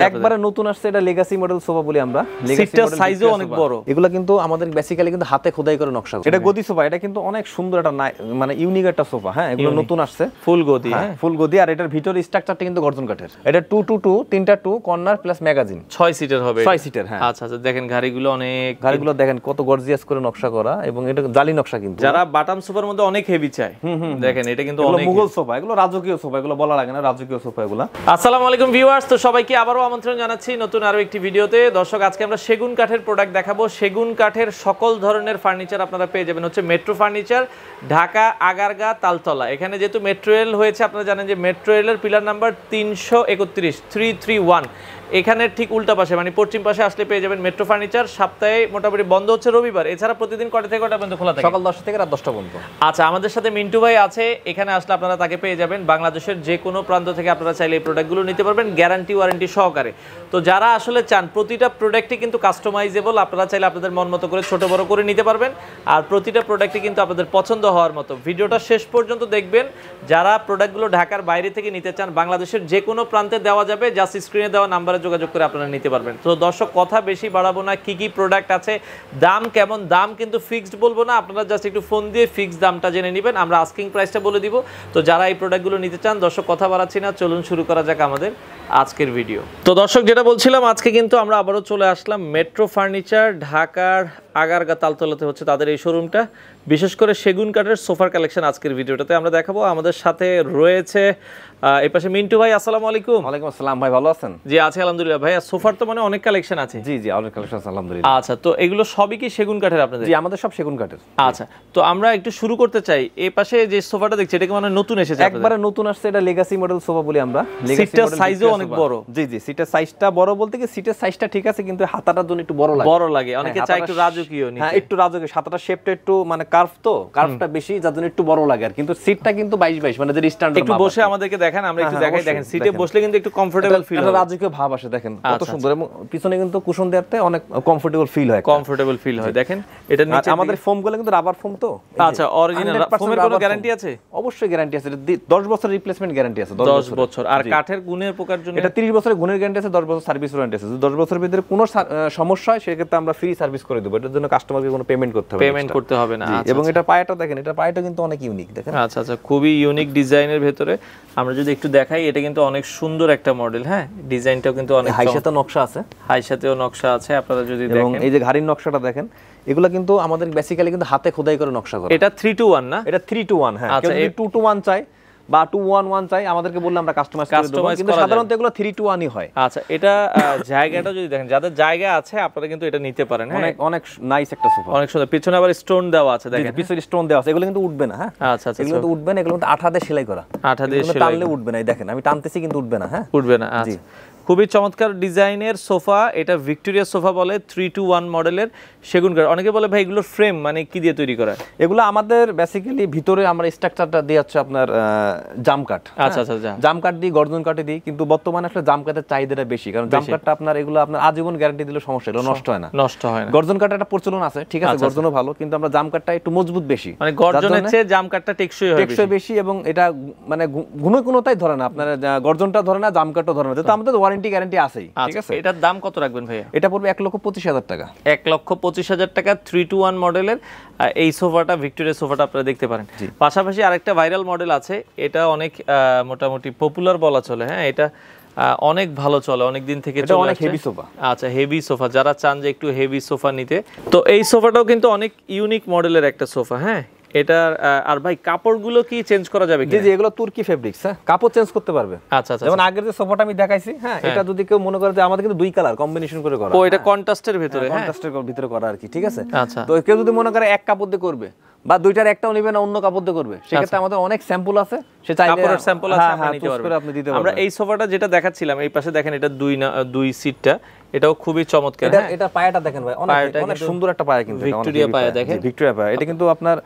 একবারে নতুন আসছে, এটা লেগাসি মডেল সোফা বলি আমরা। সিটটার সাইজও অনেক বড়। এগুলো কিন্তু আমাদের বেসিক্যালি কিন্তু হাতে খোদাই করে নকশা। এটা গদি সোফা, এটা কিন্তু অনেক সুন্দর একটা মানে ইউনিক একটা সোফা। হ্যাঁ, এগুলো নতুন আসছে, ফুল গদি। হ্যাঁ ফুল গদি। আর এটার ভিতর স্ট্রাকচারটা কিন্তু গর্জন কাঠের। এটা 2 তিনটা 2 কর্নার প্লাস ম্যাগাজিন, 6 সিটের হবে। 6 সিটের। হ্যাঁ আচ্ছা আচ্ছা, দেখেন গাড়িগুলো দেখেন কত গর্জিয়াস করে নকশা করা, এবং এটা জালি নকশা। কিন্তু যারা বাটাম সোফার মধ্যে অনেক হেভি চায়, দেখেন এটা কিন্তু অনেক মুঘল সোফা, এগুলো রাজকীয় সোফা, এগুলো বলা লাগে না, রাজকীয় সোফা এগুলো। আসসালামু আলাইকুম ভিউয়ার্স, তো সবাইকে আবারো আমন্ত্রণ জানাচ্ছি নতুন আরো একটি ভিডিওতে। দর্শক, আজকে আমরা সেগুন কাঠের প্রোডাক্ট দেখাবো। সেগুন কাঠের সকল ধরনের ফার্নিচার আপনারা পেয়ে যাবেন হচ্ছে মেট্রো ফার্নিচার, ঢাকা আগারগা তালতলা। এখানে যেহেতু মেট্রো রেল হয়েছে, আপনারা জানেন যে মেট্রো রেলের পিলার নাম্বার 331 এখানে ঠিক উল্টা পাশে মানে পশ্চিম পাশে আসলে পেয়ে যাবেন মেট্রো ফার্নিচার। সপ্তাহে মোটামুটি বন্ধ হচ্ছে রবিবার, এছাড়া প্রতিদিন কটা থেকে কটা পর্যন্ত খোলা থাকে? সকাল 10টা থেকে রাত 10টা পর্যন্ত। আচ্ছা, আমাদের সাথে মিন্টু ভাই আছে, এখানে আসলে আপনারা তাকে পেয়ে যাবেন। বাংলাদেশের যে কোনো প্রান্ত থেকে আপনারা চাইলে এই প্রোডাক্টগুলো নিতে পারবেন গ্যারান্টি ওয়ারেন্টি সহকারে। তো যারা আসলে চান, প্রতিটা প্রোডাক্টই কিন্তু কাস্টমাইজেবল, আপনারা চাইলে আপনাদের মন মতো করে ছোট বড় করে নিতে পারবেন। আর প্রতিটা প্রোডাক্টই কিন্তু আপনাদের পছন্দ হওয়ার মতো। ভিডিওটা শেষ পর্যন্ত দেখবেন। যারা প্রোডাক্টগুলো ঢাকার বাইরে থেকে নিতে চান, বাংলাদেশের যে কোনো প্রান্তে দেওয়া যাবে, জাস্ট স্ক্রিনে দেওয়া নাম্বারে যোগাযোগ করে আপনারা নিতে পারবেন। তো দর্শক, কথা বেশি বাড়াবো না, কি কি প্রোডাক্ট আছে, দাম কেমন, দাম কিন্তু ফিক্সড বলবো না, আপনারা জাস্ট একটু ফোন দিয়ে ফিক্সড দামটা জেনে নেবেন, আমরা আস্কিং প্রাইসটা বলে দিব। তো যারা এই প্রোডাক্টগুলো নিতে চান, দর্শক কথা বাড়াচ্ছি না, চলুন শুরু করা যাক আমাদের আজকের ভিডিও। তো দর্শক, যেটা বলছিলাম, আজকে কিন্তু আমরা আবারও চলে আসলাম মেট্রো ফার্নিচার, ঢাকার আগারগা তালতলাতে হচ্ছে তাদের এই শোরুমটা। বিশেষ করে সেগুন কাঠের সোফার কালেকশন আজকের ভিডিওটাতে আমরা দেখাবো। আমাদের সাথে রয়েছে এই পাশে মিন্টু ভাই। আসসালামু আলাইকুম। ওয়ালাইকুম আসসালাম ভাই, ভালো আছেন? জি আছি আলহামদুলিল্লাহ। ভাই সোফার তো মানে অনেক কালেকশন আছে। জি জি, অনেক কালেকশন আছে আলহামদুলিল্লাহ। আচ্ছা, তো এগুলো সবই কি সেগুন কাঠের আপনাদের? জি, আমাদের সব সেগুন কাঠের। আচ্ছা, তো আমরা একটু শুরু করতে চাই। এই পাশে যে সোফাটা দেখছি, এটা কি মানে নতুন এসেছে? একবারে নতুন আসছে, এটা লেগাসি মডেল সোফা বলি আমরা। সিটটার সাইজও অনেক বড়। জি জি, সিটের সাইজটা বড় বলতে কি সিটের সাইজটা ঠিক আছে, কিন্তু হাতাটার জন্য একটু বড় লাগে। অনেকে চায় একটু রাজকীয় নিতে। হ্যাঁ, একটু রাজকীয়, হাতাটা শেপটা একটু মানে কার্ভ, তো কার্ভটা বেশি, যার জন্য একটু বড় লাগে। আর কিন্তু সিটটা কিন্তু 22 মানে যে স্ট্যান্ডার্ড। একটু বসে আমাদেরকে দেখেন, আমরা একটু দেখাই। দেখেন সিটে বসলে কিন্তু একটু কমফোর্টেবল ফিল হয়, একটা রাজকীয় ভাব আসে। দেখেন কত সুন্দর, এবং পিছনে কিন্তু কুশন দেওয়াতে অনেক কমফোর্টেবল ফিল হয়। দেখেন এটা নিচে আমাদের ফোমগুলো কিন্তু রাবার ফোম। তো আচ্ছা, অরিজিনাল ফোমের কোনো গ্যারান্টি আছে? অবশ্যই গ্যারান্টি আছে, 10 বছর রিপ্লেসমেন্ট গ্যারান্টি আছে। 10 বছর। আর কাঠের গুণের প্রকার জন্য এটা 30 বছরের গুণের গ্যারান্টি আছে, 10 বছর সার্ভিস ওয়ারেন্টি আছে। 10 বছরের ভিতরে কোনো সমস্যা হয় সেক্ষেত্রে আমরা ফ্রি সার্ভিস করে দেব। এটার জন্য কাস্টমারকে কোনো পেমেন্ট করতে হবে না। এবং এটা পায়াটা দেখেন, এটা পায়াটা কিন্তু অনেক ইউনিক। দেখেন আচ্ছা আচ্ছা, খুবই ইউনিক ডিজাইনের ভেতরে। আমরা যদি একটু দেখাই, এটা কিন্তু অনেক সুন্দর একটা মডেল। হ্যাঁ, ডিজাইনটাও কিন্তু অনেক হাই সাথে নকশা আছে, আপনারা যদি দেখেন। এবং এই যে ঘাড়ির নকশাটা দেখেন, এগুলো কিন্তু আমাদের বেসিক্যালি কিন্তু হাতে খোদাই করে নকশা করা। এটা 3-to-1 না? এটা 3-to-1। হ্যাঁ, কেউ যদি 2-to-1 চাই বা 2-1-1 চাই, আমাদেরকে বললে আমরা কাস্টমাইজ করে দেব, কিন্তু সাধারণত এগুলো 3-to-1ই হয়। আচ্ছা, এটা জায়গাটা যদি দেখেন, যাদের জায়গা আছে আপনারা কিন্তু এটা নিতে পারেন। অনেক অনেক নাইস একটা সোফা, অনেক সুন্দর। পিছনে আবার স্টোন দেওয়া আছে, দেখেন পিছনে স্টোন দেওয়া আছে। এগুলো কিন্তু উঠবে না। হ্যাঁ, আচ্ছা আচ্ছা, এগুলো কিন্তু উঠবে না, এগুলো কিন্তু আঠা দিয়ে সেলাই করা। আঠা দিয়ে সেলাই, টানলে উঠবে না। এই দেখেন, আমি টানতেছি কিন্তু উঠবে না। হ্যাঁ, উঠবে না। আচ্ছা, খুবই চমৎকার ডিজাইনের সোফা। এটা ভিক্টোরিয়া সোফা বলে, 3-to-1 মডেলের সেগুন কাঠ। অনেকে বলে ভাই এগুলোর ফ্রেম মানে কি দিয়ে তৈরি করা? এগুলো আমাদের বেসিক্যালি ভিতরে আমরা স্ট্রাকচারটা দিয়ে হচ্ছে আপনার জাম কাঠ। আচ্ছা আচ্ছা, জাম কাঠ দিই, গর্জন কাঠে দিই, কিন্তু বর্তমানে আসলে জাম কাঠের চাহিদাটা বেশি, কারণ জাম কাঠটা আপনার এগুলো আপনার আজীবন গ্যারান্টি দিলে সমস্যা, এগুলো নষ্ট হয় না। গর্জন কাঠের একটা প্রচলন আছে, ঠিক আছে, গর্জনও ভালো, কিন্তু আমরা জাম কাঠটা একটু মজবুত বেশি, মানে গর্জনের চেয়ে জাম কাঠটা টেকসই বেশি, এবং এটা মানে গুণতাই ধরে না, আপনার গর্জনটা ধরে না, জাম কাঠটা ধরে না, যেহেতু আমাদের ওয়ারেন্টি গ্যারান্টি আছেই। ঠিক আছে, এটার দাম কত রাখবেন ভাইয়া? এটা পড়বে 1,25,000 টাকা। 1,25,000 টাকা 3-to-1 মডেলের এই সোফাটা, ভিক্টোরিয়া সোফাটা আপনারা দেখতে পারেন। পাশাপাশি আরেকটা ভাইরাল মডেল আছে, এটা অনেক মোটামুটি পপুলার বলা চলে। হ্যাঁ, এটা অনেক ভালো চলে, অনেক দিন থেকে চলে, অনেক হেভি সোফা। আচ্ছা, হেভি সোফা, যারা চান যে একটু হেভি সোফা নিতে, তো এই সোফাটাও কিন্তু অনেক ইউনিক মডেলের একটা সোফা। হ্যাঁ, এটা আর ভাই কাপড়গুলো কি চেঞ্জ করা যাবে কি? জি, এগুলো তুর্কি ফেব্রিক্স। হ্যাঁ, কাপড় চেঞ্জ করতে পারবে। আচ্ছা আচ্ছা, যেমন আগের যে সোফাটা আমি দেখাইছি, হ্যাঁ, এটা যদি কেউ মনে করে যে আমাদের কিন্তু 2 কালার কম্বিনেশন করে করা। ও, এটা কন্ট্রাস্টের ভিতরে, কন্ট্রাস্টের ভিতরে করা আর কি। ঠিক আছে, আচ্ছা, তো কেউ যদি মনে করে এক কাপড় দিয়ে করবে বা দুইটার একটাও নেবে না, অন্য কাপড় দিয়ে করবে, সেক্ষেত্রে আমাদের অনেক স্যাম্পল আছে, সে চাইলে কাপড়ের স্যাম্পল আছে, আমরা নিতে পারবো, আপনি দিতে পারবেন। আমরা এই সোফাটা যেটা দেখাচ্ছিলাম, এই পাশে দেখেন, এটা 2 সিটটা, এটাও খুবই চমৎকার। এটা পায়াটা দেখেন ভাই, অনেক সুন্দর একটা পায়া, কিন্তু ভিক্টোরিয়া পায়া। দেখেন ভিক্টোরিয়া পায়া, এটা কিন্তু আপনার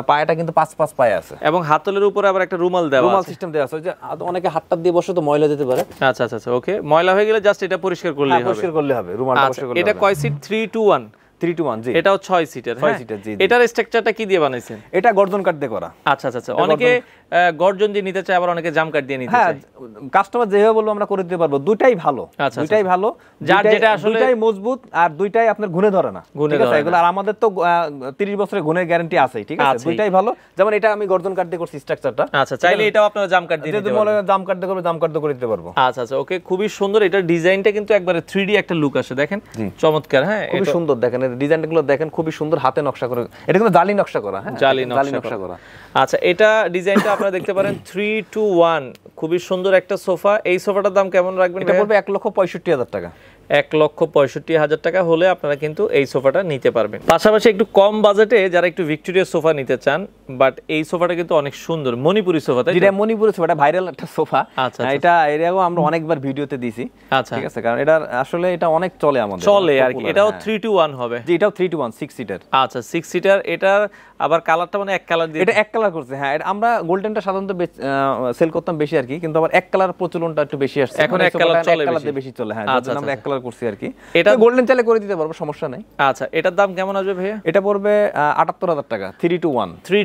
পায়াটা কিন্তু 5 পায়া আছে, এবং হাতলের উপরে আবার একটা রুমাল দেওয়া আছে, রুমাল সিস্টেম দেওয়া আছে, যে অনেকে হাতটা দিয়ে বসে তো ময়লা দিতে পারে। আচ্ছা আচ্ছা, ওকে, ময়লা হয়ে গেলে জাস্ট এটা পরিষ্কার করলেই হবে, রুমালটা পরিষ্কার করলে। এটা কয় সিট? 3-to-1। 3-to-1, জি। এটাও 6 সিটের। 6 সিটের, জি। এটার স্ট্রাকচারটা কি দিয়ে বানাইছেন? এটা গর্জন কাঠ দিয়ে করা। আচ্ছা আচ্ছা, অনেকে গর্জন দিয়ে নিতে চায়, আবার অনেকে জামকাট দিয়ে নিতে চায়। কাস্টমার যেভাবে বলবো আমরা করে দিতে পারবো, দুইটাই ভালো, দুইটাই ভালো, যার যেটা আসলে দুইটাই মজবুত আর দুইটাই আপনার ঘুরে ধরে না, ঠিক আছে? এগুলো আর আমাদের তো 30 বছরের গুণের গ্যারান্টি আছে, ঠিক আছে? দুইটাই ভালো। যেমন এটা আমি গর্জন কাট দিয়ে করছি স্ট্রাকচারটা, আচ্ছা, চাইলে এটাও আপনারা জামকাট দিয়ে যদি মনে জাম কাট দিয়ে করবে জাম কাট দিয়ে করে দিতে পারবো। আচ্ছা আচ্ছা, ওকে, খুবই সুন্দর। এটার ডিজাইনটা কিন্তু একবারে 3D একটা লুক আসে, দেখেন চমৎকার। হ্যাঁ, খুবই সুন্দর, দেখেন এর ডিজাইনগুলো দেখেন, খুবই সুন্দর, হাতে নকশা করে, এটা কিন্তু জালি নকশা করা, হ্যাঁ জালি নকশা করা। আচ্ছা, এটা ডিজাইনটা আপনারা দেখতে পারেন 3 to 1, খুবই সুন্দর একটা সোফা। এই সোফাটার দাম কেমন রাখবেন? এটা পড়বে 1,65,000 টাকা। 1,65,000 টাকা হলে আপনারা কিন্তু এই সোফাটা নিতে পারবেন। পাশাপাশি একটু কম বাজেটে যারা একটু ভিক্টোরিয়া সোফা নিতে চান, বাট এই সোফাটা কিন্তু অনেক সুন্দর, মণিপুরি সোফা, তাই যেটা মণিপুরি সোফা, এটা ভাইরাল একটা সোফা। আচ্ছা, এটা এরিয়াও আমরা অনেকবার ভিডিওতে দিছি, আচ্ছা ঠিক আছে? কারণ এটা আসলে এটা অনেক চলে আমাদের, চলে আর কি। এটাও 3 to 1 হবে? জি, এটাও 3 to 1 6 সিটার। আচ্ছা, 6 সিটার। এটার আবার কালারটা মানে এক কালার দিয়ে, এটা এক কালার করছে। হ্যাঁ, আমরা গোল্ডেনটা সাধারণত সেল করতাম বেশি আর কি, কিন্তু আবার এক কালার প্রচলনটা একটু বেশি আসছে, এখন এক কালার চলে, এক কালার বেশি চলে। হ্যাঁ, যার আমরা এক কালার করছি আর কি। এটা গোল্ডেন চাইলে করে দিতে পারবো, সমস্যা নাই। আচ্ছা, এটার দাম কেমন আসবে ভাইয়া? এটা পড়বে 78,000 টাকা। 3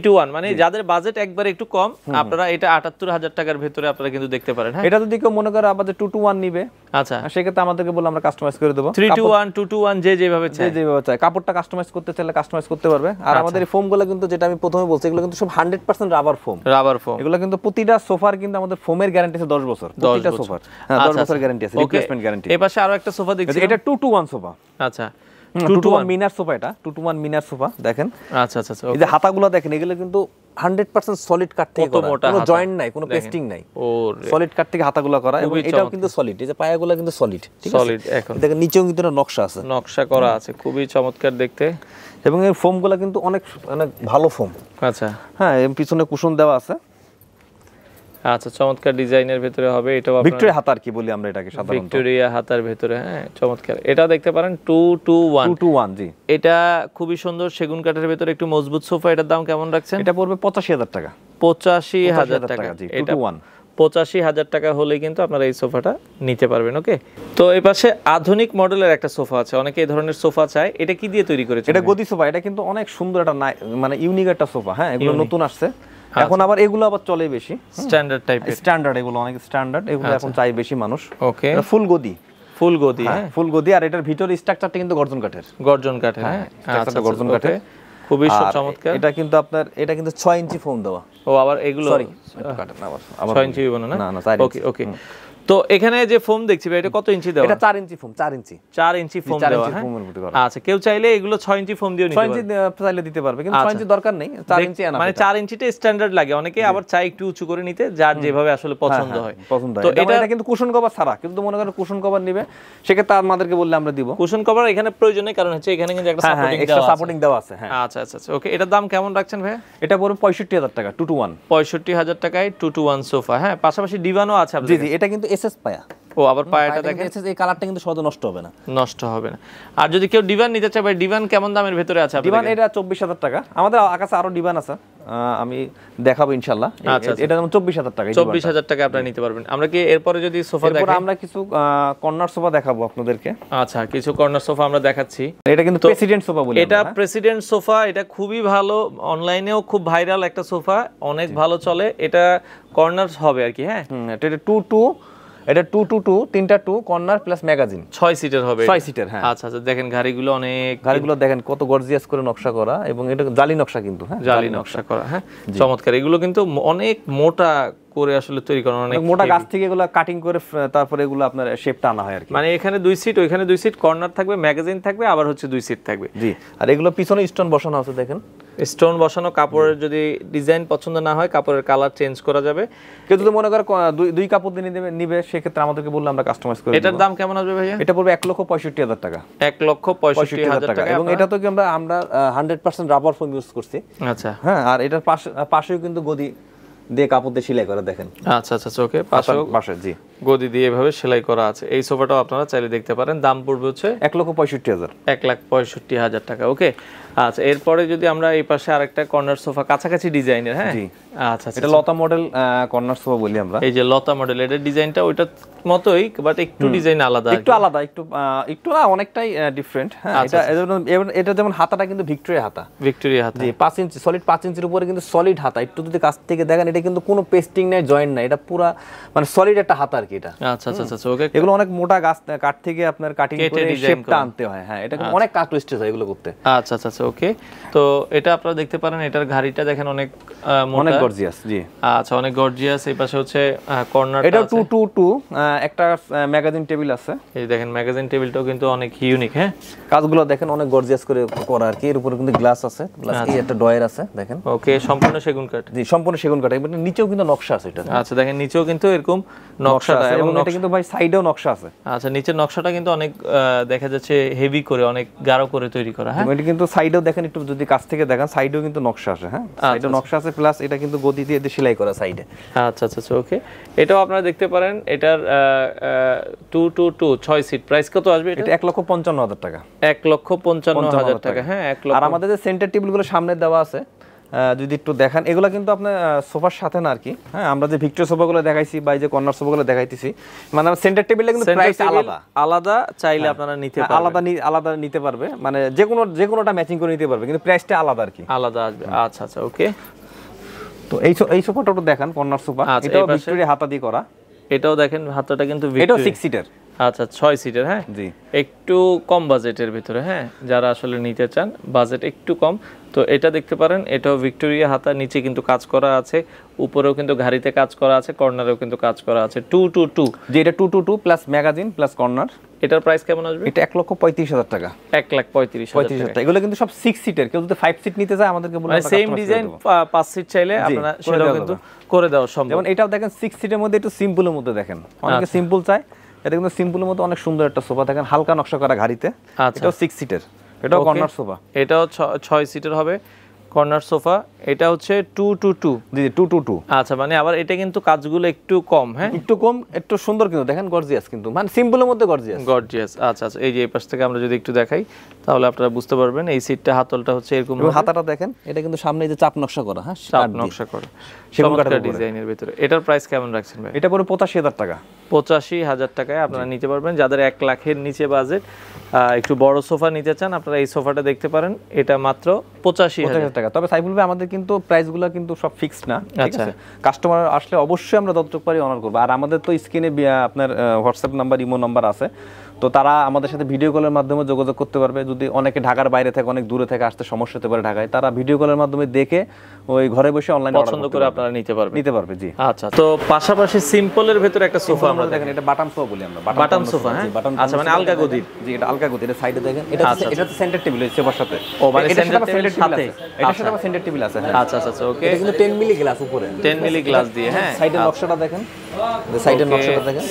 to 1 মানে যাদের বাজেট একবার একটু কম, আপনারা এটা 78,000 টাকার ভিতরে আপনারা কিন্তু দেখতে পারেন। হ্যাঁ, এটা যদি কেউ মনে করে আবার 2 to 1 নিবে, আচ্ছা, সেক্ষেত্রে আমাদেরকে বলে আমরা কাস্টমাইজ করে দেবো। 3 to 1 2 to 1 যে যেভাবে চায়, কাপড়টা কাস্টমাইজ করতে চাইলে কাস্টমাইজ করতে পারবে। আর আমাদের এই ফোমগুলো কিন্তু, যেটা আমি প্রথমে বলছি, এগুলো কিন্তু সব 100% রাবার ফোম। এগুলো কিন্তু প্রতিটা সোফার কিন্তু আমাদের ফোমের গ্যারান্টি আছে 10 বছর, প্রতিটা সোফার। হ্যাঁ, 10 বছর গ্যারান্টি আছে, রিপ্লেসমেন্ট গ্যারান্টি। এই পাশে আরো একটা সোফা দেখছি, এটা 2 to 1 সোফা। আচ্ছা, 2 to 1 মিনার সোফা। এটা 2 to 1 মিনার সোফা, দেখেন। আচ্ছা আচ্ছা, এই যে হাতাগুলো দেখেন, এগুলো কিন্তু 100% সলিড কাঠ থেকে করা, কোনো জয়েন্ট নাই, কোনো পেস্টিং নাই, সলিড কাঠ থেকে হাতাগুলো করা। এবং এটাও কিন্তু সলিড, এই যে পায়াগুলো কিন্তু সলিড, ঠিক আছে? সলিড। এখন দেখেন নিচেও কিন্তু নকশা আছে, নকশা করা আছে, খুবই চমৎকার দেখতে। এবং এই ফোমগুলো কিন্তু অনেক অনেক ভালো ফোম। আচ্ছা, হ্যাঁ, পিছনে কুশন দেওয়া আছে। আচ্ছা, চমৎকার ডিজাইনের ভিতরে হবে। এটাও ভিক্টোরিয়া হাতা আর কি বলি আমরা এটাকে সাধারণত, ভিক্টোরিয়া হাতার ভিতরে। হ্যাঁ, চমৎকার। এটা দেখতে পারেন 2 to 1। 2 to 1, জি। এটা খুবই সুন্দর, সেগুন কাঠের ভিতরে একটু মজবুত সোফা। এটার দাম কেমন রাখছেন? এটা পড়বে 85,000 টাকা। 85,000 টাকা, জি, 2 to 1। 85,000 টাকা হলে কিন্তু আপনারা এই সোফাটা নিতে পারবেন। ওকে, তো এই পাশে আধুনিক মডেলের একটা সোফা আছে, অনেকে এই ধরনের সোফা চায়। এটা কি দিয়ে তৈরি করেছে? এটা গদি সোফা। এটা কিন্তু অনেক সুন্দর একটা মানে ইউনিক একটা সোফা। হ্যাঁ, এগুলো নতুন আসছে এখন, আবার এগুলো আবার চলে বেশি স্ট্যান্ডার্ড টাইপের, স্ট্যান্ডার্ড, এগুলো অনেক স্ট্যান্ডার্ড, এগুলো এখন চাই বেশি মানুষ। ওকে, ফুল গদি, ফুল গদি। হ্যাঁ, ফুল গদি। আর এটার ভিতরের স্ট্রাকচারটা কিন্তু গর্জন কাঠের। হ্যাঁ, স্ট্রাকচারটা গর্জন কাঠের, খুবই চমৎকার। এটা কিন্তু আপনার, এটা কিন্তু 6 ইঞ্চি ফোম দেওয়া। ও, আবার এগুলো সরি, একটু কাটেন আবার 6 ইঞ্চি হবে না? না, 4 ইঞ্চি। ওকে ওকে। তো এখানে যে ফোম দেখছি ভাই, এটা কত ইঞ্চি দেওয়া? এটা 4 ইঞ্চি ফোম, 4 ইঞ্চি 4 ইঞ্চি ফোম দেওয়া। আচ্ছা, কেউ চাইলে এগুলো 6 ইঞ্চি ফোম দিও নিতে পারবে। 6 ইঞ্চি চাইলে দিতে পারবে, কিন্তু 6 ইঞ্চি দরকার নেই, 4 ইঞ্চি এনাফ। মানে 4 ইঞ্চিটা স্ট্যান্ডার্ড লাগে, অনেকে আবার চাই একটু উঁচু করে নিতে, যার যেভাবে আসলে পছন্দ হয়। তো এটা কিন্তু কুশন কভার ছাড়া, কিন্তু মনে করেন কুশন কভার নিবে, সেক্ষেত্রে আমাদেরকে বললে আমরা দিব। কুশন কভার এখানে প্রয়োজন নেই, কারণ হচ্ছে এখানে কিন্তু একটা সাপোর্টিং দেওয়া আছে। হ্যাঁ, আচ্ছা আচ্ছা আচ্ছা, ওকে। এটার দাম কেমন রাখছেন ভাই? এটা পড়বে 65,000 টাকা। 2 to 1, 65,000 টাকায় 2 to 1 সোফা। হ্যাঁ, পাশাপাশি ডিভানও আছে আপনাদের। জি জি, এটা কিন্তু এসএস পায়া। ও, আবার পায়াটা দেখেন, এই কালারটা কিন্তু সহজে নষ্ট হবে না, নষ্ট হবে না। আর যদি কেউ ডিভান নিতে চায় ভাই, ডিভান কেমন দামের ভিতরে আছে আপনাদের? ডিভান এটা 24,000 টাকা। আমাদের কাছে আরো ডিভান আছে, আমি দেখাবো ইনশাআল্লাহ। এটা যেমন 24,000 টাকা। 24,000 টাকা আপনারা নিতে পারবেন। আমরা কি এরপরে যদি সোফা দেখাই? এরপর আমরা কিছু কর্নার সোফা দেখাবো আপনাদেরকে। আচ্ছা, কিছু কর্নার সোফা আমরা দেখাচ্ছি। এটা কিন্তু প্রেসিডেন্ট সোফা বলি। এটা প্রেসিডেন্ট সোফা, এটা খুবই ভালো, অনলাইনেও খুব ভাইরাল একটা সোফা, অনেক ভালো চলে। এটা কর্নার হবে আর কি। হ্যাঁ, এটা 2 to, এটা 2 to 2, তিনটা 2 কর্নার প্লাস ম্যাগাজিন, 6 সিটার হবে। 6 সিটার। হ্যাঁ, আচ্ছা আচ্ছা, দেখেন গাড়িগুলো দেখেন কত গর্জিয়াস করে নকশা করা, এবং এটা জালি নকশা কিন্তু। হ্যাঁ, জালি নকশা করা। হ্যাঁ, চমৎকার। এগুলো কিন্তু অনেক মোটা করে আসলে তৈরি করা, অনেক মোটা গাছ থেকে এগুলো কাটিং করে তারপরে এগুলো আপনার শেপটা আনা হয় আর কি। মানে এখানে 2 সিট, ওইখানে 2 সিট, কর্নার থাকবে, ম্যাগাজিন থাকবে, আবার হচ্ছে 2 সিট থাকবে। জি, আর এগুলো পিছনে স্টোন বসানো আছে, দেখেন স্টোন বসানো। কাপড়ের যদি ডিজাইন পছন্দ না হয়, কাপড়ের কালার চেঞ্জ করা যাবে। কেউ যদি মনে করে দুই কাপড় দিয়ে নিবে, সেক্ষেত্রে আমাদেরকে বললে আমরা কাস্টমাইজ করে দেব। এটার দাম কেমন আসবে ভাইয়া? এটা পড়বে 1,65,000 টাকা। 1,65,000 টাকা। এবং এটা তো কি আমরা 100% রাবার ফোম ইউজ করছি। আচ্ছা, হ্যাঁ, আর এটার পাশেও কিন্তু গদি দিয়ে কাপড় দিয়ে সেলাই করে, দেখেন। আচ্ছা আচ্ছা, ওকে। পাশে, জি, গদি দিয়ে এভাবে সেলাই করা আছে। এই সোফাটাও আপনারা চাইলে দেখতে পারেন। দাম পড়বে হচ্ছে 1,65,000, 1,65,000 টাকা। ওকে, আচ্ছা এরপরে যদি আমরা এই পাশে আরেকটা কর্নার সোফা কাছাকাছি ডিজাইনের, হ্যাঁ আচ্ছা এটা লতা মডেল কর্নার সোফা বলি আমরা। এই যে লতা মডেল, এটার ডিজাইনটা ওইটার মতোই বাট একটু ডিজাইন আলাদা, একটু আলাদা, একটু না অনেকটাই ডিফারেন্ট। হ্যাঁ এটা যেমন হাতাটা কিন্তু ভিক্টোরিয়া হাতা, জি 5 ইঞ্চি সলিড, 5 ইঞ্চির উপরে কিন্তু সলিড হাতা। একটু যদি কাছ থেকে দেখেন এটা কিন্তু কোনো পেস্টিং নাই, জয়েন্ট নাই, এটা পুরো মানে সলিড একটা হাতা আর কি এটা। আচ্ছা আচ্ছা আচ্ছা ওকে। এগুলো অনেক মোটা গাছ কাঠ থেকে আপনার কাটিং করে শেপটা আনতে হয়। হ্যাঁ এটা অনেক কাট ওয়েস্টেজ হয় এগুলো করতে। আচ্ছা আচ্ছা আচ্ছা ওকে। তো এটা আপনারা দেখতে পারেন, এটার ঘাড়িটা দেখেন অনেক অনেক গর্জিয়াস। জি আচ্ছা অনেক গর্জিয়াস। এই পাশে হচ্ছে কর্নার, এটা 222 একটা ম্যাগাজিন টেবিল আছে। এই দেখেন ম্যাগাজিন টেবিলটাও কিন্তু অনেক ইউনিক। হ্যাঁ কাজগুলো দেখেন অনেক গর্জিয়াস করে করা আর কি। এর উপরে কিন্তু গ্লাস আছে, প্লাস এই একটা ডয়ার আছে দেখেন। ওকে, সম্পূর্ণ সেগুন কাঠ। জি সম্পূর্ণ সেগুন কাঠ। এর নিচেও কিন্তু নকশা আছে এটা। আচ্ছা দেখেন নিচেও কিন্তু এরকম নকশা আছে, এবং এটা কিন্তু ভাই সাইডেও নকশা আছে। আচ্ছা নিচের নকশাটা কিন্তু অনেক দেখা যাচ্ছে হেভি করে, অনেক গাঢ় করে তৈরি করা। হ্যাঁ এটা কিন্তু সাইডেও দেখেন, একটু যদি কাছ থেকে দেখেন সাইডেও কিন্তু নকশা আছে। হ্যাঁ সাইডেও নকশা আছে, প্লাস এটা কিন্তু গদি দিয়ে সেলাই করা সাইডে। আচ্ছা আচ্ছা আচ্ছা ওকে। এটাও আপনারা দেখতে পারেন। এটার 222 6 সিট। প্রাইস কত আসবে এটা? 1,55,000 টাকা। 1,55,000 টাকা। হ্যাঁ 1 লক্ষ। আর আমাদের যে সেন্টার টেবিলগুলো সামনে দেওয়া আছে, যদি একটু দেখেন, এগুলো কিন্তু আপনার সোফার সাথে না আর কি। হ্যাঁ আমরা যে ভিক্টোরিয়া সোফাগুলো দেখাইছি বা যে কর্নার সোফাগুলো দেখাইতেছি, মানে সেন্টার টেবিলে কিন্তু প্রাইস আলাদা চাইলে আপনারা নিতে পারবেন, আলাদা নিতে পারবে, মানে যে কোনোটা ম্যাচিং করে নিতে পারবে, কিন্তু প্রাইসটা আলাদা আর কি, আলাদা আসবে। আচ্ছা আচ্ছা ওকে। তো এই সোফাটা একটু দেখান, কর্নার সোফা, এটাও ভিক্টোরিয়া হাতা দিয়ে করা। এটাও দেখেন হাতাটা কিন্তু এটাও 6 সিটার। আচ্ছা 6 সিটার। হ্যাঁ জি একটু কম বাজেটের ভিতরে, হ্যাঁ যারা আসলে নিতে চান, বাজেট একটু কম, তো এটা দেখতে পারেন। এটাও ভিক্টোরিয়া হাতা, নিচে কিন্তু কাজ করা আছে, উপরেও কিন্তু ঘাড়িতে কাজ করা আছে, কর্নারেও কিন্তু কাজ করা আছে। 222, যে এটা 222 প্লাস ম্যাগাজিন প্লাস কর্নার। এটার প্রাইস কেমন আসবে? এটা 1,35,000 টাকা। 1,35,000 টাকা। এগুলো কিন্তু সব 6 সিটার। কেউ যদি 5 সিট নিতে চায় আমাদেরকে বলুন, মানে সেম ডিজাইন 5 সিট চাইলে আপনারা সেটাও কিন্তু করে দেওয়া সম্ভব। যেমন এটাও দেখেন 6 সিটের মধ্যে একটু সিম্পলের মধ্যে দেখেন, অনেকে সিম্পল চায়, এটা কিন্তু সিম্পলের মধ্যে অনেক সুন্দর একটা সোফা দেখেন, হালকা নকশা করা ঘাড়িতে। এটাও 6 সিটের, এটাও কর্নার সোফা। এটাও 6 সিটার হবে কর্নার সোফা। এটা হচ্ছে 222। জি 222। আচ্ছা মানে আবার এটা কিন্তু কাজগুলো একটু কম। হ্যাঁ একটু কম, একটু সুন্দর, কিন্তু দেখেন গর্জিয়াস, কিন্তু মানে সিম্পলের মধ্যে গর্জিয়াস। আচ্ছা আচ্ছা, এই যে এই পাশ থেকে আমরা যদি একটু দেখাই তাহলে আপনারা বুঝতে পারবেন। এই সিটটা হাতলটা হচ্ছে এরকম, হাতাটা দেখেন, এটা কিন্তু সামনে যে চাপ নকশা করা। হ্যাঁ চাপ নকশা করা সেগুন কাঠের ডিজাইনের ভিতরে। এটার প্রাইস কেমন রাখছেন ভাই? এটা পড়ে 85,000 টাকা। 85,000 টাকায় আপনারা নিতে পারবেন। যাদের 1 লাখের নিচে বাজেট, একটু বড় সোফা নিতে চান, আপনারা এই সোফাটা দেখতে পারেন। এটা মাত্র 85,000 টাকা। তবে সাইফুল ভাই আমাদের কিন্তু প্রাইসগুলো কিন্তু সব ফিক্সড না, ঠিক আছে? কাস্টমার আসলে অবশ্যই আমরা যতটুকু পারি অনার করব। আর আমাদের তো স্ক্রিনে আপনার হোয়াটসঅ্যাপ নাম্বার, ইমো নাম্বার আছে, তো তারা আমাদের সাথে ভিডিও কলের মাধ্যমে যোগাযোগ করতে পারবে। যদি অনেকে ঢাকার বাইরে থাকে, অনেক দূরে থেকে আসতে সমস্যা হতে পারে ঢাকায়, তারা ভিডিও কলের মাধ্যমে দেখে ওই ঘরে বসে অনলাইনে পছন্দ করে আপনারা নিতে পারবে। জি আচ্ছা। তো পাশাপাশি সিম্পলের ভিতরে একটা সোফা আমরা দেখেন, এটা বাটাম সোফা বলি আমরা। বাটাম সোফা। হ্যাঁ আচ্ছা মানে আলগা গদির। জি এটা আলগা গদির। এটা সাইডে দেখেন, এটা তো সেন্টার টেবিল আছে সোফার সাথে। ও মানে সেন্টার টেবিলের সাথে, এটার সাথে আবার সেন্টার টেবিল আছে। হ্যাঁ আচ্ছা আচ্ছা ওকে। এটা কিন্তু 10 মিলি গ্লাস উপরে, 10 মিলি গ্লাস দিয়ে। হ্যাঁ সাইডের নকশাটা দেখেন, সাইডের নকশাটা দেখেন,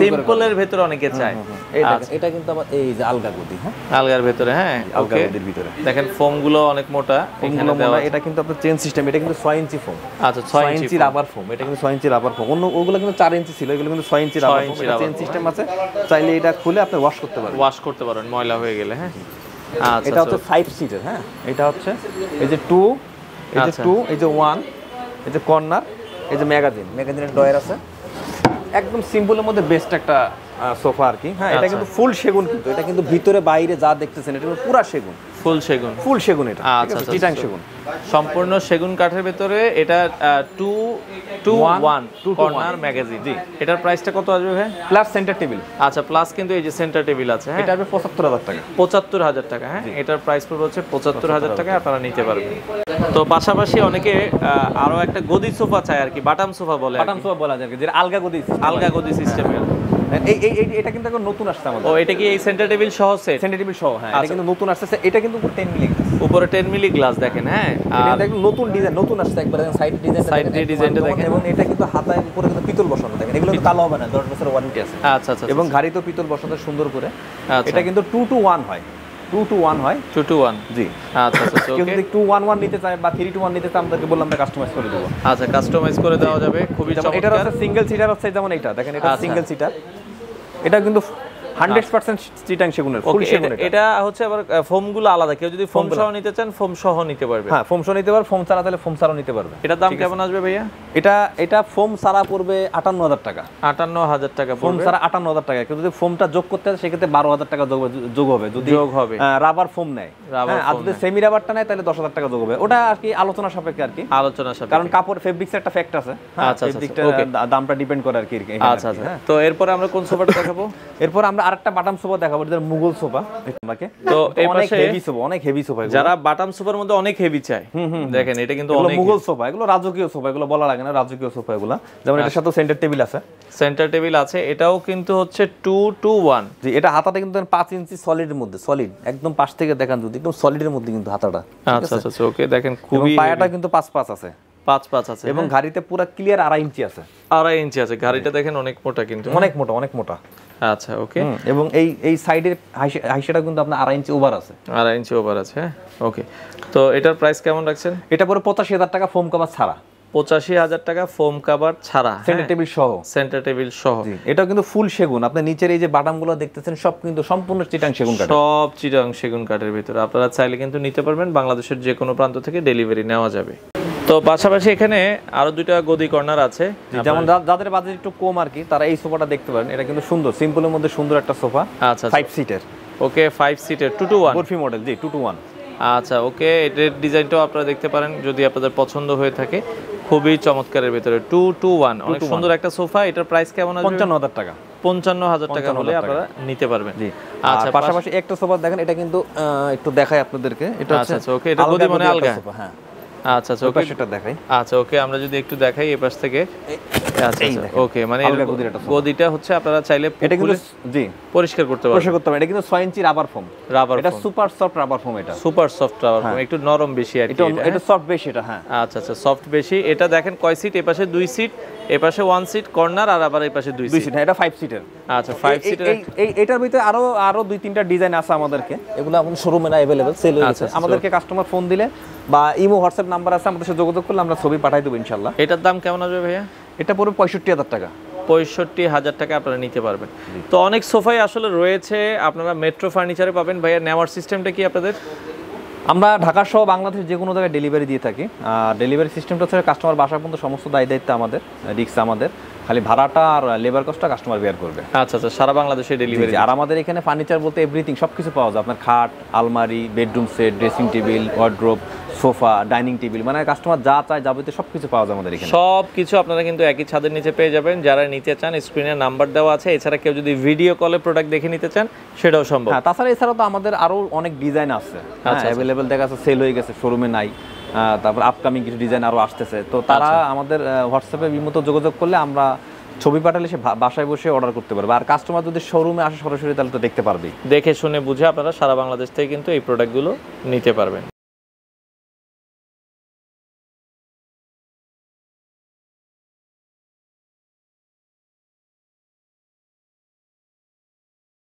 সিম্পলের ভিতরে অনেকে চায়। এই দেখেন, এটা কিন্তু আবার এই যে আলগা গদি। হ্যাঁ আলগার ভিতরে। হ্যাঁ আলগা গদির ভিতরে দেখেন ফোম গুলো অনেক মোটা এখানে দেওয়া। এটা কিন্তু আপনার চেন সিস্টেম। এটা কিন্তু 6 ইঞ্চি ফোম। আচ্ছা 6 ইঞ্চি রাবার ফোম। এটা কিন্তু 6 ইঞ্চি রাবার ফোম। অন্য ওগুলো কিন্তু 4 ইঞ্চি ছিল, এগুলো কিন্তু 6 ইঞ্চি রাবার ফোম। এটা চেন সিস্টেম আছে, চাইলে এটা খুলে আপনি ওয়াশ করতে পারবেন ময়লা হয়ে গেলে। হ্যাঁ আচ্ছা এটা হচ্ছে 5 সিটার। হ্যাঁ এটা হচ্ছে এই যে 2, এই যে 2, এই যে 1, এই যে কর্নার, এই যে ম্যাগাজিনের ডয়ার আছে। একদম সিম্পলের মধ্যে বেস্ট একটা সোফা আর কি। হ্যাঁ এটা কিন্তু ফুল সেগুন, কিন্তু এটা কিন্তু ভিতরে বাইরে যা দেখতেছেন এটা কিন্তু পুরো সেগুন, ফুল সেগুন। এটা আচ্ছা চিটাং সেগুন, সম্পূর্ণ সেগুন কাঠের ভিতরে। এটা 221 কর্নার ম্যাগাজিন। জি এটার প্রাইসটা কত আসবে ভাই? Plus centre table. আচ্ছা প্লাস কিন্তু এই যে সেন্টার টেবিল আছে। হ্যাঁ এটা আসবে 75,000 টাকা। 75,000 টাকা। হ্যাঁ এটার প্রাইস পড়বে হচ্ছে 75,000 টাকা, আপনারা নিতে পারবেন। তো পাশাপাশি অনেকে আরো একটা গদি সোফা চায় আর কি, বাটাম সোফা বলে, বাটাম সোফা বলা যায়, যেটা আলগা গদি সিস্টেমের। এটা কিন্তু এখন নতুন আসছে আমাদের। ও এটা কি এই সেন্টার টেবিল সহ সেট? সেন্টার টেবিল সহ। হ্যাঁ এটা কিন্তু নতুন আসছে। এটা কিন্তু উপরে 10 মিলি গ্লাস, উপরে 10 মিলি গ্লাস দেখেন। হ্যাঁ আর এটা নতুন ডিজাইন, নতুন আসছে একবারে। সাইড ডিজাইনটা দেখেন, এবং এটা কিন্তু হাতায় উপরে কিন্তু পিতল বসানো দেখেন। এগুলো কিন্তু কালো হবে না, 10 বছরের ওয়ারেন্টি আছে। আচ্ছা আচ্ছা। এবং ঘাড়িতেও পিতল বসানো সুন্দর করে। এটা কিন্তু 2 to 1 হয়। 2 to 1 হয়। 2 to 1 জি। আচ্ছা আচ্ছা কেউ ওকে। যদি 2-1-1 নিতে চায় বা 3-2-1 নিতে চায় আমাদেরকে বললাম আমরা কাস্টমাইজ করে দেব। আচ্ছা কাস্টমাইজ করে দেওয়া যাবে, খুবই চমৎকার। এটার হচ্ছে সিঙ্গেল সিটার হচ্ছে যেমন এটা দেখেন, এটা সিঙ্গেল সিটার, এটা কিন্তু 100% চিটাং সেগুনের, ফুল সেগুনের। এটা হচ্ছে আবার ফোমগুলো আলাদা, কেউ যদি ফোম সহ নিতে চান ফোম সহ নিতে পারবে। হ্যাঁ ফোম সহ নিতে পারবে, ফোম ছাড়া তাহলে ফোম ছাড়াও নিতে পারবে। এটার দাম কেমন আসবে ভাইয়া? এটা ফোম ছাড়া পড়বে 58,000 টাকা। 58,000 টাকা ফোম পড়বে। ছাড়া 58,000 টাকা। কেউ যদি ফোমটা যোগ করতে চায় সেক্ষেত্রে 12,000 টাকা যোগ হবে, যদি রাবার ফোম নেয়। হ্যাঁ, আর যদি সেমি রাবারটা নেয় তাহলে 10,000 টাকা যোগ হবে। ওটা আর কি আলোচনা সাপেক্ষে আর কি, আলোচনা সাপেক্ষে, কারণ কাপড় ফেব্রিক্সের একটা ফ্যাক্ট আছে। আচ্ছা ফেব্রিকটা দামটা ডিপেন্ড করে আর কি। আচ্ছা আচ্ছা, তো এরপর আমরা কোন সোফাটা দেখাবো? এরপর আমরা আরেকটা বাটাম সোফা দেখাবো, এটা মুঘল সোফা। তো এই অনেক পাশে হেভি সোফা, অনেক হেভি সোফা। যারা বাটাম সোফার মধ্যে অনেক হেভি চায়, দেখেন এটা কিন্তু অনেক মুঘল সোফা, এগুলো রাজকীয় সোফা, এগুলো বলা লাগে না, রাজকীয় সোফা এগুলো। যেমন এটার সাথে সেন্টার টেবিল আছে, সেন্টার টেবিল আছে, এটাও কিন্তু হচ্ছে 2 to 1। জি, এটা হাতাটা কিন্তু 5 ইঞ্চি সলিডের মধ্যে, সলিড একদম পাশ থেকে দেখান যদি, একদম সলিডের মধ্যে কিন্তু হাতাটা। আচ্ছা আচ্ছা ওকে, দেখেন খুবই পায়াটা কিন্তু 5 আছে, 5 আছে, এবং ঘাড়িতে পুরো ক্লিয়ার 2.5 ইঞ্চি আছে। 2.5 ইঞ্চি আছে ঘাড়িটা, দেখেন অনেক মোটা কিন্তু, অনেক মোটা, অনেক মোটা। আচ্ছা ওকে, এবং এই সাইডের হাইশাটা কিন্তু আপনার 2.5 ইঞ্চি ওভার আছে। 2.5 ইঞ্চি ওভার আছে, হ্যাঁ ওকে। তো এটার প্রাইস কেমন রাখছেন? এটা পুরো 85,000 টাকা ফোম কভার ছাড়া। 85,000 টাকা ফোম কভার ছাড়া, সেন্টার টেবিল সহ। সেন্টার টেবিল সহ। এটা কিন্তু ফুল সেগুন। আপনি নিচের এই যে বাটামগুলো দেখতেছেন সব কিন্তু সম্পূর্ণ চিটাং সেগুন কাঠ, সব চিটাং সেগুন কাঠের ভিতরে। আপনারা চাইলে কিন্তু নিতে পারবেন, বাংলাদেশের যে কোনো প্রান্ত থেকে ডেলিভারি নেওয়া যাবে। তো পাশাপাশি এখানে আরো দুইটা গদি কর্নার আছে, যেমন যাদের বাজেট একটু কম আর কি, তারা এই সোফাটা দেখতে পারেন। এটা কিন্তু সুন্দর, সিম্পলের মধ্যে সুন্দর একটা সোফা। আচ্ছা 5 সিটের, ওকে 5 সিটের 2 to 1 barfi model. G, 2 to 1। আচ্ছা ওকে, এটার ডিজাইনটাও আপনারা দেখতে পারেন যদি আপনাদের পছন্দ হয়ে থাকে। খুবই চমৎকারের ভিতরে 2 to 1, অনেক সুন্দর একটা সোফা। এটার প্রাইস কেমন আসবে? 55,000 টাকা। 55,000 টাকা হলে আপনারা নিতে পারবেন। জি। আচ্ছা, পাশাপাশি একটা সোফা দেখেন, এটা কিন্তু একটু দেখাই আপনাদেরকে। এটা আচ্ছা আচ্ছা ওকে, এটা গদি মানে আলগা। হ্যাঁ আচ্ছা আচ্ছা ওকে, সেটা দেখাই। আচ্ছা ওকে, আমরা যদি একটু দেখাই এই পাশ থেকে। আচ্ছা আচ্ছা ওকে, মানে গদিটা হচ্ছে আপনারা চাইলে এটা কিন্তু জি পরিষ্কার করতে পারবেন। পরিষ্কার করতে পারবেন। এটা কিন্তু 6 ইঞ্চি রাবার ফোম। এটা সুপার সফট রাবার ফোম। এটা সুপার সফট রাবার ফোম, একটু নরম বেশি আর কি। এটা সফট বেশি এটা। হ্যাঁ আচ্ছা আচ্ছা, সফট বেশি। এটা দেখেন কয় সিট, এই পাশে 2 সিট, এই পাশে 1 সিট কর্নার, আর আবার এই পাশে 2 সিট। এটা 5 সিটের। আচ্ছা 5 সিটের। এটার ভিতরে আরো 2-3টা ডিজাইন আছে আমাদেরকে, এগুলো এখন শোরুমে না अवेलेबल, সেল হয়ে গেছে। আমাদেরকে কাস্টমার ফোন দিলে বা ইমো হোয়াটসঅ্যাপ নাম্বার আছে, আমাদের সাথে যোগাযোগ করলে আমরা ছবি পাঠাই দেব ইনশাআল্লাহ। এটার দাম কেমন আসবে ভাইয়া? এটা পুরো 65,000 টাকা। 65,000 টাকা আপনারা নিতে পারবেন। তো অনেক সোফাই আসলে রয়েছে, আপনারা মেট্রো ফার্নিচারে পাবেন। ভাইয়া নেওয়ার সিস্টেমটা কি আপনাদের? আমরা ঢাকা সহ বাংলাদেশ যে কোনো জায়গায় ডেলিভারি দিয়ে থাকি। ডেলিভারি সিস্টেমটা হচ্ছে কাস্টমার বাসা পর্যন্ত সমস্ত দায়িত্ব আমাদের, রিস্ক আমাদের, খালি ভাড়াটা আর লেবার কস্টটা কাস্টমার বেয়ার করবে। আচ্ছা আচ্ছা, সারা বাংলাদেশে ডেলিভারি। আর আমাদের এখানে ফার্নিচার বলতে এভরিথিং, সবকিছু পাওয়া যায়। আপনার খাট, আলমারি, bedroom set, dressing table, wardrobe, sofa, dining table, মানে কাস্টমার যা চায় যাবতীয় সবকিছু পাওয়া যায় আমাদের এখানে। সবকিছু আপনারা কিন্তু একই ছাদের নিচে পেয়ে যাবেন। যারা নিতে চান স্ক্রিনে নাম্বার দেওয়া আছে। এছাড়া কেউ যদি ভিডিও কলে প্রোডাক্ট দেখে নিতে চান সেটাও সম্ভব। হ্যাঁ, তাছাড়া এছাড়াও তো আমাদের আরো অনেক ডিজাইন আছে, অ্যাভেলেবেল দেখা যাচ্ছে, সেল হয়ে গেছে, শোরুমে নাই। তারপর আপকামিং কিছু ডিজাইন আরো আসতেছে। তো তারা আমাদের হোয়াটসঅ্যাপে বিমতো যোগাযোগ করলে আমরা ছবি পাঠালে সে বাসায় বসে অর্ডার করতে পারবে। আর কাস্টমার যদি শোরুমে আসে সরাসরি, তাহলে তো দেখতে পারবে। দেখে শুনে বুঝে আপনারা সারা বাংলাদেশ থেকে কিন্তু এই প্রোডাক্টগুলো নিতে পারবেন।